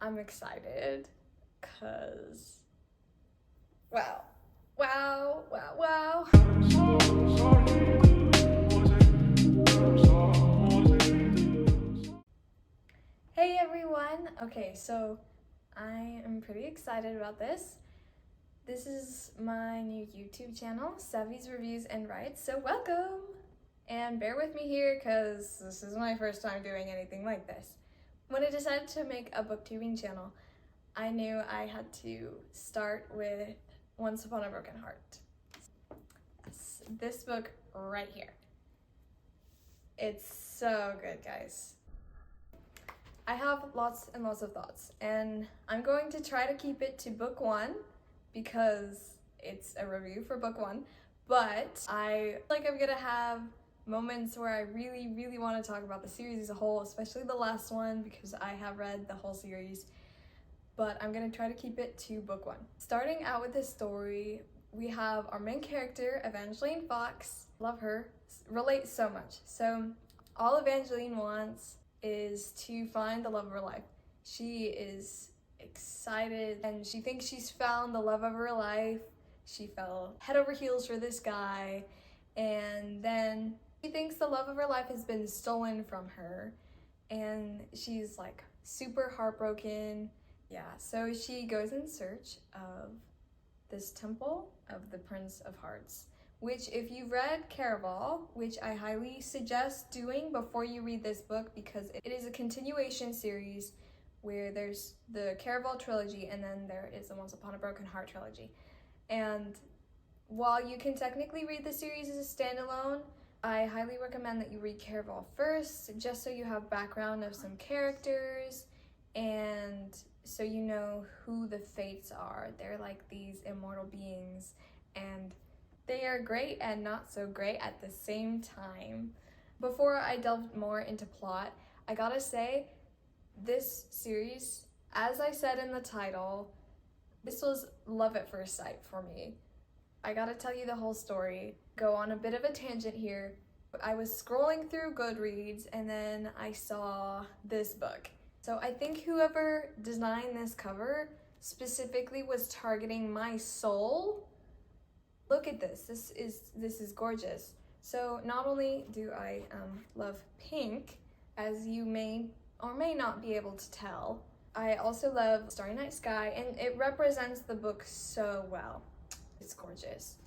I'm excited because, wow, wow, wow, wow. Hey everyone! Okay, so I am pretty excited about this. This is my new YouTube channel, Savvy's Reviews and Writes, so welcome! And bear with me here because this is my first time doing anything like this. When I decided to make a booktubing channel, I knew I had to start with Once Upon a Broken Heart. This book right here. It's so good, guys. I have lots and lots of thoughts, and I'm going to try to keep it to book one because it's a review for book one, but I feel like I'm gonna have moments where I really want to talk about the series as a whole, especially the last one because I have read the whole series, but I'm gonna try to keep it to book one. Starting out with the story, we have our main character, Evangeline Fox. Love her, relate so much. So all Evangeline wants is to find the love of her life. She is excited and she thinks she's found the love of her life. She fell head over heels for this guy, and then she thinks the love of her life has been stolen from her, and she's like super heartbroken. Yeah, so she goes in search of this temple of the Prince of Hearts, which if you've read Caraval, which I highly suggest doing before you read this book because it is a continuation series where there's the Caraval trilogy and then there is the Once Upon a Broken Heart trilogy. And while you can technically read the series as a standalone, I highly recommend that you read Caraval first, just so you have background of some characters and so you know who the Fates are. They're like these immortal beings, and they are great and not so great at the same time. Before I delve more into plot, I gotta say, this series, as I said in the title, this was love at first sight for me. I gotta tell you the whole story. Go on a bit of a tangent here. I was scrolling through Goodreads and then I saw this book. So I think whoever designed this cover specifically was targeting my soul. Look at this. This is gorgeous. So not only do I love pink, as you may or may not be able to tell, I also love Starry Night Sky, and it represents the book so well. It's gorgeous.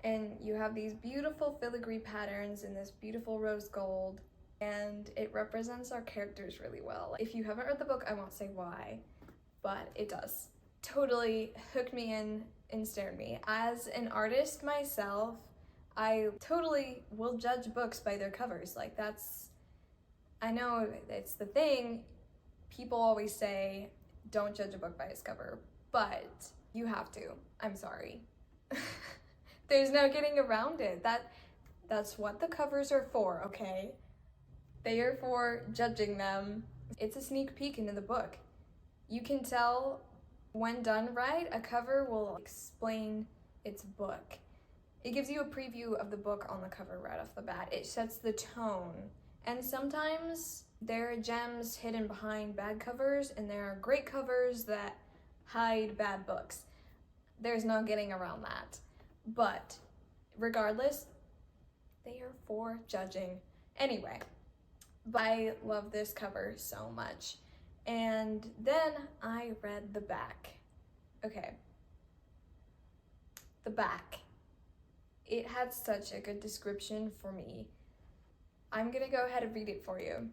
And you have these beautiful filigree patterns in this beautiful rose gold, and it represents our characters really well. If you haven't read the book, I won't say why, but it does. Totally hooked me in and snared me. As an artist myself, I totally will judge books by their covers. Like I know it's the thing, people always say, don't judge a book by its cover, but you have to. I'm sorry. There's no getting around it. That's what the covers are for, okay? They are for judging them. It's a sneak peek into the book. You can tell when done right, a cover will explain its book. It gives you a preview of the book on the cover right off the bat. It sets the tone. And sometimes there are gems hidden behind bad covers, and there are great covers that hide bad books. There's no getting around that. But regardless, they are for judging. Anyway, but I love this cover so much. And then I read the back. Okay. The back. It had such a good description for me. I'm gonna go ahead and read it for you.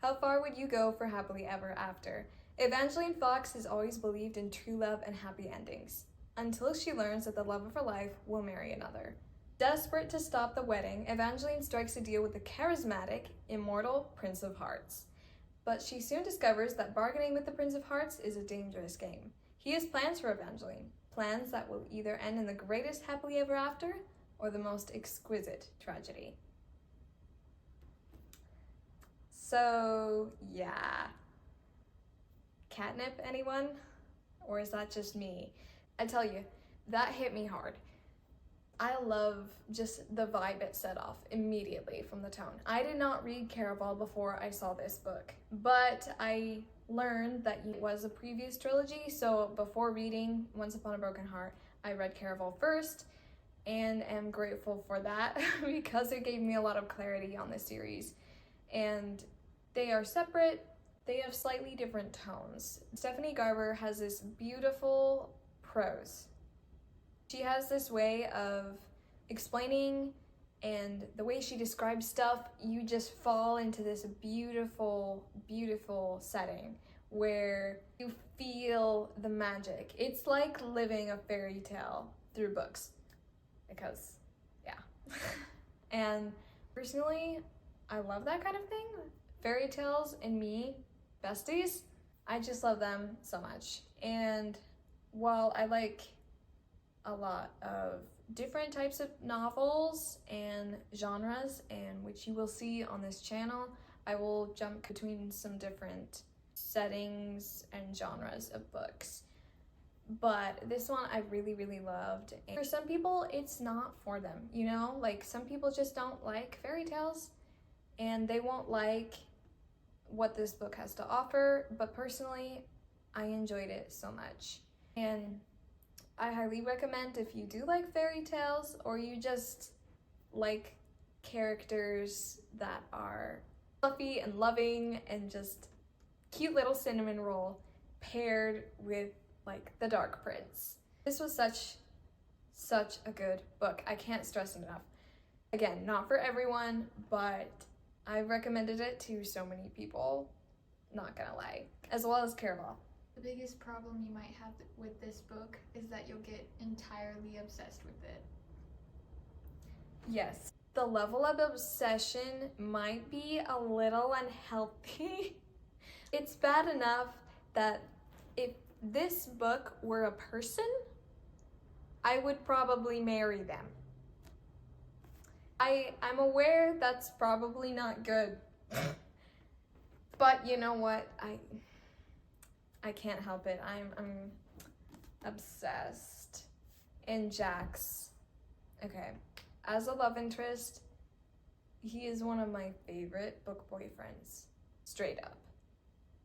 How far would you go for happily ever after? Evangeline Fox has always believed in true love and happy endings, until she learns that the love of her life will marry another. Desperate to stop the wedding, Evangeline strikes a deal with the charismatic, immortal Prince of Hearts. But she soon discovers that bargaining with the Prince of Hearts is a dangerous game. He has plans for Evangeline, plans that will either end in the greatest happily ever after or the most exquisite tragedy. So, yeah. Catnip, anyone? Or is that just me? I tell you, that hit me hard. I love just the vibe it set off immediately from the tone. I did not read Caraval before I saw this book, but I learned that it was a previous trilogy, so before reading Once Upon a Broken Heart, I read Caraval first, and am grateful for that because it gave me a lot of clarity on this series. And they are separate, they have slightly different tones. Stephanie Garber has this beautiful prose. She has this way of explaining, and the way she describes stuff, you just fall into this beautiful, beautiful setting where you feel the magic. It's like living a fairy tale through books, because, yeah. And personally, I love that kind of thing. Fairy tales and me, besties, I just love them so much. And while I like a lot of different types of novels and genres, and which you will see on this channel, I will jump between some different settings and genres of books. But this one I really, really loved. And for some people, it's not for them, you know? Like, some people just don't like fairy tales, and they won't like what this book has to offer, but personally, I enjoyed it so much. And I highly recommend, if you do like fairy tales, or you just like characters that are fluffy and loving and just cute little cinnamon roll paired with like the Dark Prince. This was such a good book. I can't stress it enough. Again, not for everyone, but I recommended it to so many people, not gonna lie, as well as Caraval. The biggest problem you might have with this book is that you'll get entirely obsessed with it. Yes. The level of obsession might be a little unhealthy. It's bad enough that if this book were a person, I would probably marry them. I'm aware that's probably not good. But you know what? I can't help it. I'm obsessed. And Jax, okay, as a love interest, he is one of my favorite book boyfriends, straight up.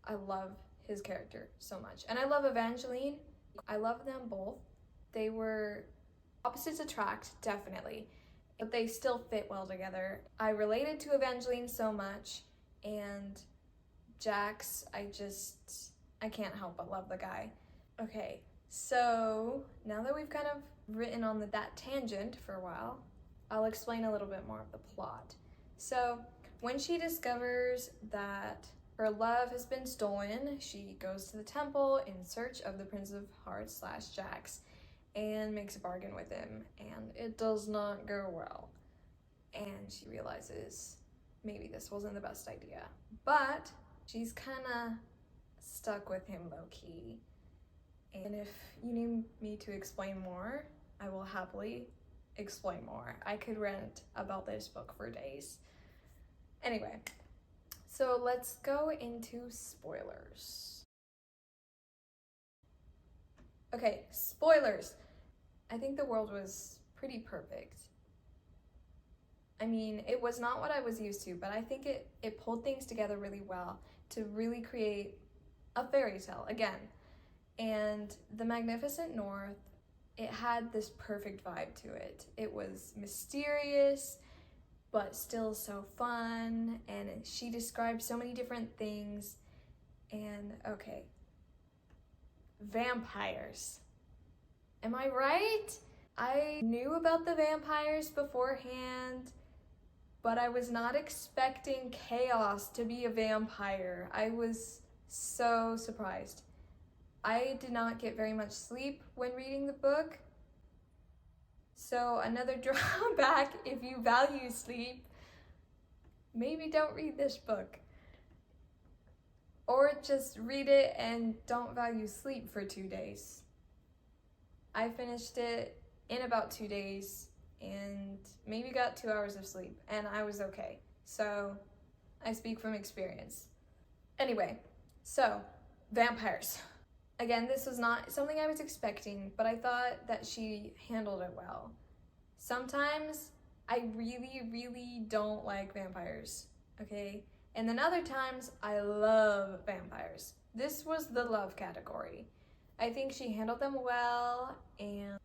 I love his character so much. And I love Evangeline. I love them both. They were opposites attract, definitely, but they still fit well together. I related to Evangeline so much, and Jax, I can't help but love the guy. Okay, so now that we've kind of written on that tangent for a while, I'll explain a little bit more of the plot. So when she discovers that her love has been stolen, she goes to the temple in search of the Prince of Hearts / Jax and makes a bargain with him, and it does not go well. And she realizes maybe this wasn't the best idea, but she's kind of stuck with him low-key. And if you need me to explain more, I will happily explain more. I could rant about this book for days. Anyway, so let's go into spoilers. Okay, spoilers. I think the world was pretty perfect. I mean, it was not what I was used to, but I think it pulled things together really well to really create a fairy tale again. And the Magnificent North, it had this perfect vibe to it. It was mysterious, but still so fun, and she described so many different things. And okay, vampires. Am I right? I knew about the vampires beforehand, but I was not expecting Chaos to be a vampire. I was so surprised. I did not get very much sleep when reading the book. So another drawback, if you value sleep, maybe don't read this book. Or just read it and don't value sleep for 2 days. I finished it in about 2 days and maybe got 2 hours of sleep, and I was okay. So I speak from experience. Anyway, so vampires. Again, this was not something I was expecting, but I thought that she handled it well. Sometimes I really don't like vampires, okay? And then other times I love vampires. This was the love category. I think she handled them well, and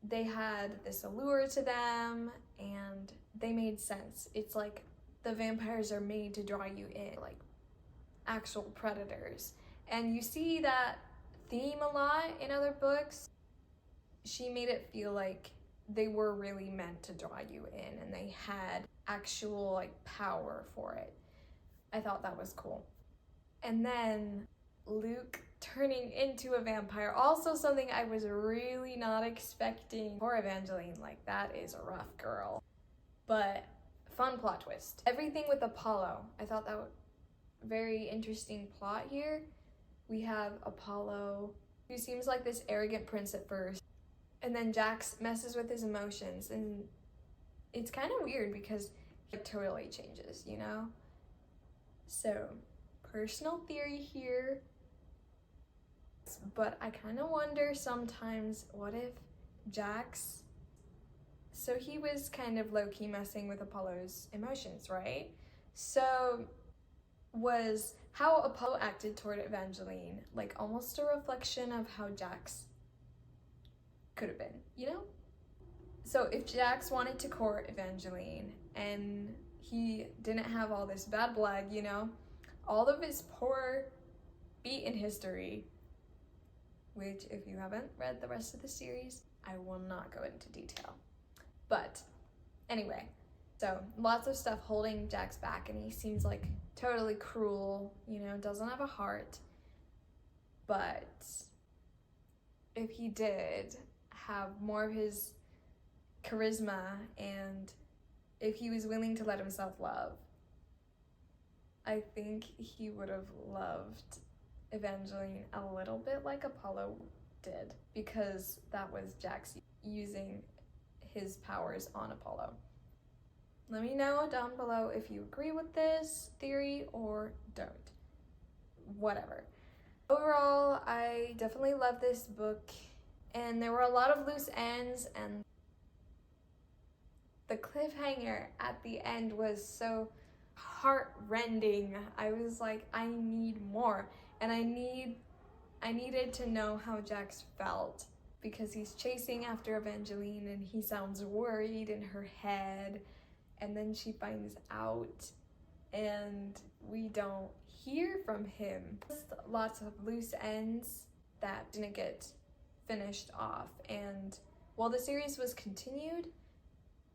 they had this allure to them, and they made sense. It's like the vampires are made to draw you in, like actual predators. And you see that theme a lot in other books. She made it feel like they were really meant to draw you in, and they had actual like power for it. I thought that was cool. And then Luke turning into a vampire, also something I was really not expecting. Poor Evangeline, like that is a rough girl. But fun plot twist. Everything with Apollo, I thought that was a very interesting plot here. We have Apollo, who seems like this arrogant prince at first, and then Jax messes with his emotions, and it's kind of weird because he totally changes, you know? So, personal theory here, but I kind of wonder sometimes, what if Jax, so he was kind of low-key messing with Apollo's emotions, right? So was how Apollo acted toward Evangeline like almost a reflection of how Jax could have been, you know? So if Jax wanted to court Evangeline and he didn't have all this bad blood, you know, all of his poor beaten history, which if you haven't read the rest of the series, I will not go into detail. But anyway, so lots of stuff holding Jax back, and he seems like totally cruel, you know, doesn't have a heart. But if he did have more of his charisma, and if he was willing to let himself love, I think he would have loved Evangeline a little bit like Apollo did, because that was Jax using his powers on Apollo. Let me know down below if you agree with this theory or don't. Whatever. Overall, I definitely love this book, and there were a lot of loose ends, and the cliffhanger at the end was so heart-rending. I was like, I need more, and I needed to know how Jax felt, because he's chasing after Evangeline and he sounds worried in her head, and then she finds out and we don't hear from him. Just lots of loose ends that didn't get finished off, and while the series was continued,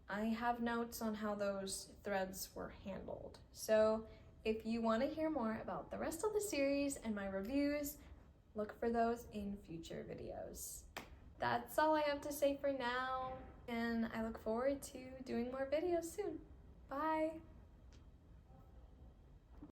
I have notes on how those threads were handled. So if you want to hear more about the rest of the series and my reviews, look for those in future videos. That's all I have to say for now, and I look forward to doing more videos soon. Bye!